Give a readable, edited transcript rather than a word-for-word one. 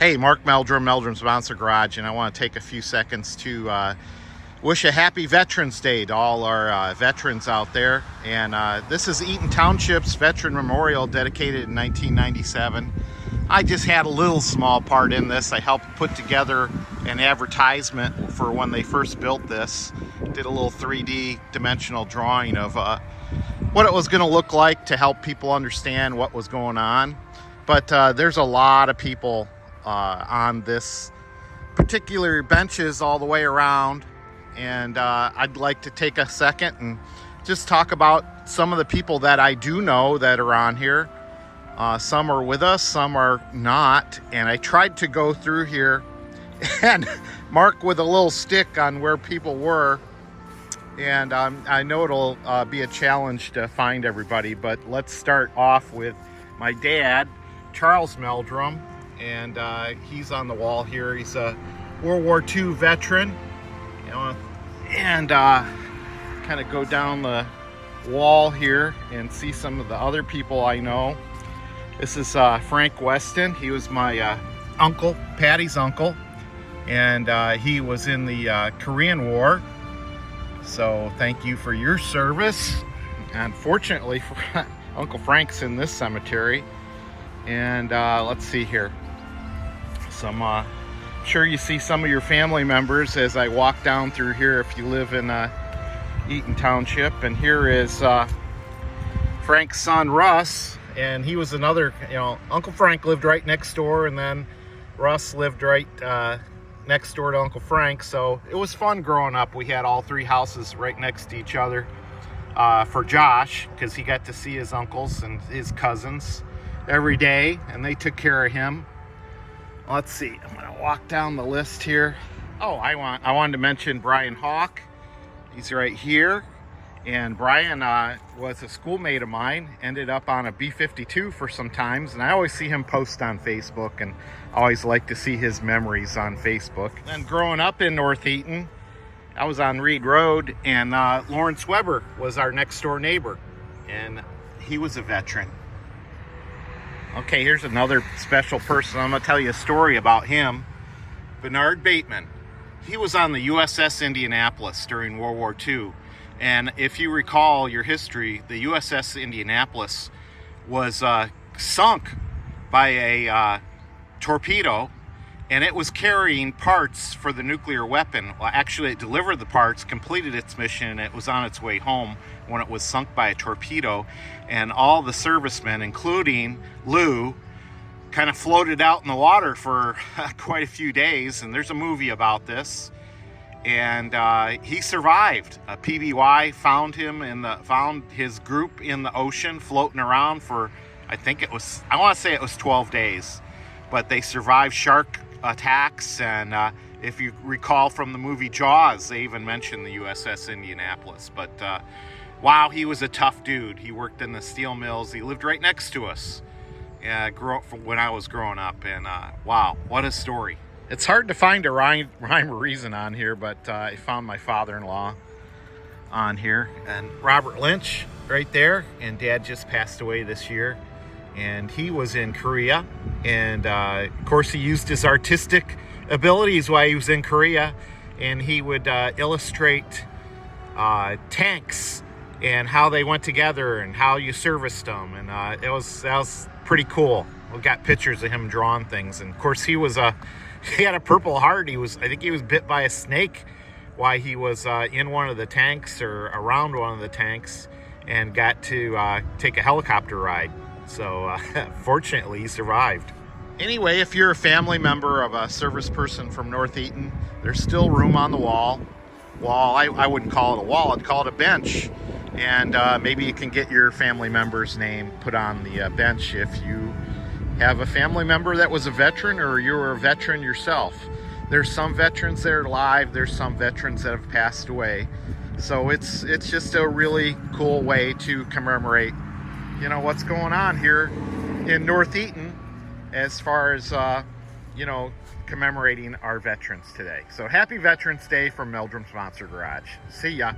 Hey, Mark Meldrum, Meldrum's Monster Garage, and I want to take a few seconds to wish a happy Veterans Day to all our veterans out there. And this is Eaton Township's Veteran Memorial, dedicated in 1997. I just had a little small part in this. I helped put together an advertisement for when they first built this. Did a little 3D dimensional drawing of what it was going to look like to help people understand what was going on. But there's a lot of people on this particular benches all the way around, and I'd like to take a second and just talk about some of the people that I do know that are on here. Some are with us, some are not, and I tried to go through here and mark with a little stick on where people were, and I know it'll be a challenge to find everybody, but let's start off with my dad, Charles Meldrum. And he's on the wall here. He's a World War II veteran, you know, and kind of go down the wall here and see some of the other people I know. This is Frank Weston. He was my uncle, Patty's uncle, and he was in the Korean War. So thank you for your service. Unfortunately, Uncle Frank's in this cemetery. And let's see here. I'm sure you see some of your family members as I walk down through here if you live in Eaton Township. And here is Frank's son, Russ, and he was another, Uncle Frank lived right next door, and then Russ lived right next door to Uncle Frank. So it was fun growing up. We had all three houses right next to each other for Josh, because he got to see his uncles and his cousins every day, and they took care of him. Let's see, I'm gonna walk down the list here. Oh, I wanted to mention Brian Hawk. He's right here, and Brian was a schoolmate of mine, ended up on a B-52 for some times, and I always see him post on Facebook, and I always like to see his memories on Facebook. And growing up in North Eaton, I was on Reed Road, and Lawrence Weber was our next door neighbor, and he was a veteran. Okay, here's another special person. I'm going to tell you a story about him. Bernard Bateman. He was on the USS Indianapolis during World War II. And if you recall your history, the USS Indianapolis was sunk by a torpedo, and it was carrying parts for the nuclear weapon. Well, actually, it delivered the parts, completed its mission, and it was on its way home when it was sunk by a torpedo. And all the servicemen, including Lou, kind of floated out in the water for quite a few days. And there's a movie about this. And he survived. PBY found his group in the ocean, floating around for, I want to say it was 12 days. But they survived shark attacks, and if you recall from the movie Jaws, they even mentioned the USS Indianapolis. But wow, he was a tough dude. He worked in the steel mills. He lived right next to us when I was growing up, and wow, what a story. It's hard to find a rhyme or reason on here, but I found my father-in-law on here, and Robert Lynch right there, and Dad just passed away this year. And he was in Korea, and of course he used his artistic abilities while he was in Korea, and he would illustrate tanks and how they went together and how you serviced them, and that was pretty cool. We got pictures of him drawing things, and of course he had a Purple Heart. I think he was bit by a snake while he was in one of the tanks or around one of the tanks, and got to take a helicopter ride. So fortunately, he survived. Anyway, if you're a family member of a service person from North Eaton, there's still room on the wall. I wouldn't call it a wall, I'd call it a bench. And maybe you can get your family member's name put on the bench if you have a family member that was a veteran, or you were a veteran yourself. There's some veterans that are alive, there's some veterans that have passed away. So it's just a really cool way to commemorate what's going on here in North Eaton as far as commemorating our veterans today. So happy Veterans Day from Meldrum's Monster Garage. See ya.